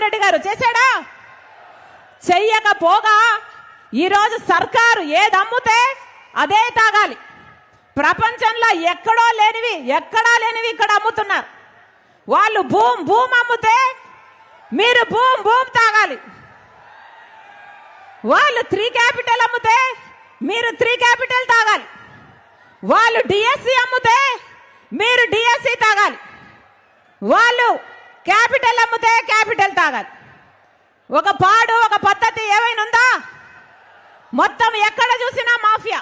జగన్మోహన్ రెడ్డి గారు చేశాడా? చెయ్యకపోగా ఈరోజు సర్కారు ఏది అమ్ముతే అదే తాగాలి. ప్రపంచంలో ఎక్కడా లేనివి ఇక్కడ అమ్ముతున్నారు. వాళ్ళు భూమ్ అమ్ముతే మీరు భూమ్ తాగాలి. వాళ్ళు 3 క్యాపిటల్ అమ్ముతే మీరు 3 క్యాపిటల్ తాగాలి. వాళ్ళు డిఎస్సి అమ్ముతే మీరు డిఎస్సి తాగాలి. వాళ్ళు క్యాపిటల్ అమ్ముతే క్యాపిటల్ తాగాలి. ఒక పద్ధతి ఏమైనా ఉందా? మొత్తం ఎక్కడ చూసినా mafia,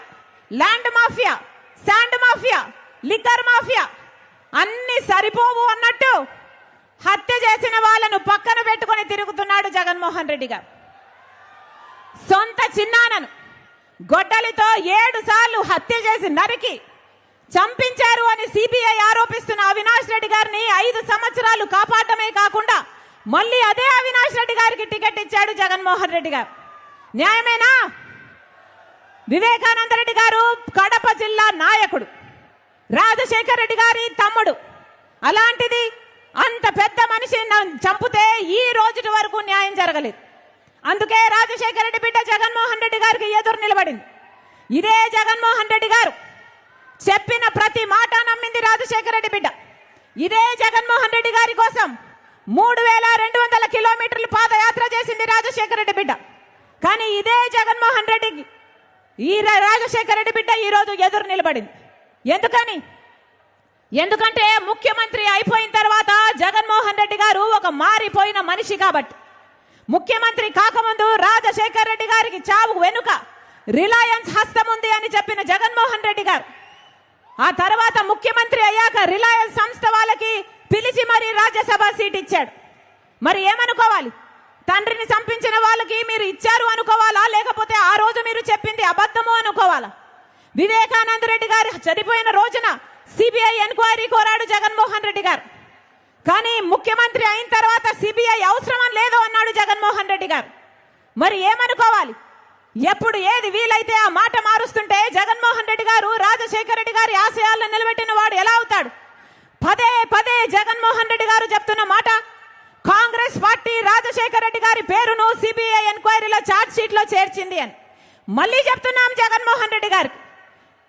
land mafia, sand mafia, liquor mafia అన్ని సరిపోవు అన్నట్టు హత్య చేసిన వాళ్ళను పక్కన పెట్టుకొని తిరుగుతున్నాడు జగన్మోహన్ రెడ్డి గారు. సొంత చిన్నానను గొడ్డలితో 7 సార్లు హత్య చేసి నరికి చంపించారు అని సిబిఐ ఆరోపిస్తున్న అవినాష్ రెడ్డి గారిని 5 సంవత్సరాలు కాపాడమే కాకుండా మళ్ళీ అదే అవినాష్ రెడ్డి గారికి టికెట్ ఇచ్చాడు జగన్మోహన్ రెడ్డి గారు. న్యాయమేనా? వివేకానంద రెడ్డి గారు కడప జిల్లా నాయకుడు, రాజశేఖర రెడ్డి గారి తమ్ముడు. అలాంటిది అంత పెద్ద మనిషిని చంపితే ఈ రోజు వరకు న్యాయం జరగలేదు. అందుకే రాజశేఖర రెడ్డి బిడ్డ జగన్మోహన్ రెడ్డి గారికి ఎదురు నిలబడింది. ఇదే జగన్మోహన్ రెడ్డి గారు చెప్పిన ప్రతి మాట నమ్మింది రాజశేఖర రెడ్డి బిడ్డ. ఇదే జగన్మోహన్ రెడ్డి గారి కోసం 3200 కిలోమీటర్లు పాదయాత్ర చేసింది రాజశేఖర రెడ్డి బిడ్డ. కానీ ఇదే జగన్మోహన్ రెడ్డికి రాజశేఖర రెడ్డి బిడ్డ ఈ రోజు ఎదురు నిలబడింది. ఎందుకంటే ముఖ్యమంత్రి అయిపోయిన తర్వాత జగన్మోహన్ రెడ్డి గారు ఒక మారిపోయిన మనిషి కాబట్టి. ముఖ్యమంత్రి కాకముందు రాజశేఖర రెడ్డి గారికి చావు వెనుక రిలయన్స్ హస్తం ఉంది అని చెప్పిన జగన్మోహన్ రెడ్డి గారు ఆ తర్వాత ముఖ్యమంత్రి అయ్యాక రిలయన్స్ సంస్థ వాళ్ళకి పిలిచి మరి రాజ్యసభ సీట్ ఇచ్చాడు. మరి ఏమనుకోవాలి? తండ్రిని చంపించిన వాళ్ళకి మీరు ఇచ్చారు అనుకోవాలా, లేకపోతే ఆ రోజు మీరు చెప్పింది అబద్ధము అనుకోవాలా? వివేకానంద రెడ్డి గారు చనిపోయిన రోజున సిబిఐ ఎంక్వైరీ కోరాడు జగన్మోహన్ రెడ్డి గారు. కానీ ముఖ్యమంత్రి అయిన తర్వాత సిబిఐ అవసరం లేదు అన్నాడు జగన్మోహన్ రెడ్డి గారు. మరి ఏమనుకోవాలి? ఎప్పుడు ఏది వీలైతే ఆ మాట మారుస్తుంటే జగన్మోహన్ రెడ్డి గారు రాజశేఖర రెడ్డి గారి ఆశయాలను నిలబెట్టిన వాడు ఎలా అవుతాడు? పదే జగన్మోహన్ రెడ్డి గారు చెప్తున్న మాట, కాంగ్రెస్ పార్టీ రాజశేఖర రెడ్డి గారి పేరును సిబిఐ ఎంక్వైరీలో ఛార్జ్ షీట్ లో చేర్చింది అని మళ్ళీ చెప్తున్నాం. జగన్మోహన్ రెడ్డి గారికి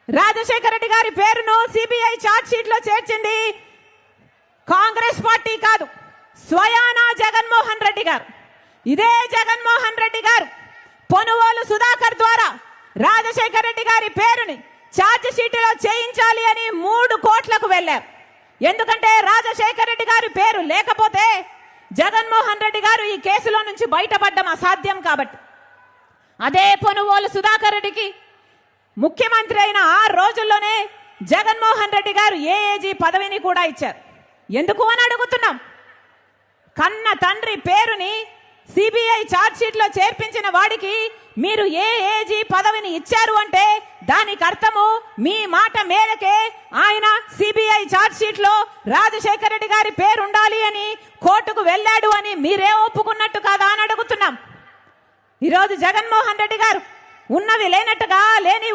రాజశేఖర రెడ్డి గారి పేరును సిబిఐ ఛార్జ్ షీట్ లో చేర్చింది కాంగ్రెస్ పార్టీ కాదు, స్వయానా జగన్మోహన్ రెడ్డి గారు. ఇదే జగన్మోహన్ రెడ్డి గారు పొనుగోలు సుధాకర్ ద్వారా రాజశేఖర రెడ్డి గారి పేరుని ఛార్జ్ షీట్లో చేయించాలి అని 3 కోట్లకు వెళ్లారు. ఎందుకంటే రాజశేఖర రెడ్డి గారి పేరు లేకపోతే జగన్మోహన్ రెడ్డి గారు ఈ కేసులో నుంచి బయటపడడం అసాధ్యం కాబట్టి. అదే పొనుగోలు సుధాకర్ రెడ్డికి ముఖ్యమంత్రి అయిన 6 రోజుల్లోనే జగన్మోహన్ రెడ్డి గారు ఏఏజీ పదవిని కూడా ఇచ్చారు. ఎందుకు అని అడుగుతున్నాం. కన్న తండ్రి పేరుని సిబిఐ ఛార్జ్ షీట్ లో చేర్పించిన వాడికి మీరు ఏఏజీ పదవిని ఇచ్చారు అంటే దానికి అర్థము మీ మాట మేరకే ఆయన సిబిఐ ఛార్జ్ షీట్ లో రాజశేఖర రెడ్డి గారి పేరు ఉండాలి అని కోర్టుకు వెళ్ళాడు అని మీరే ఒప్పుకున్నట్టు కాదా అని అడుగుతున్నాం. ఈరోజు జగన్మోహన్ రెడ్డి గారు ఉన్నవి లేనట్టుగా లేని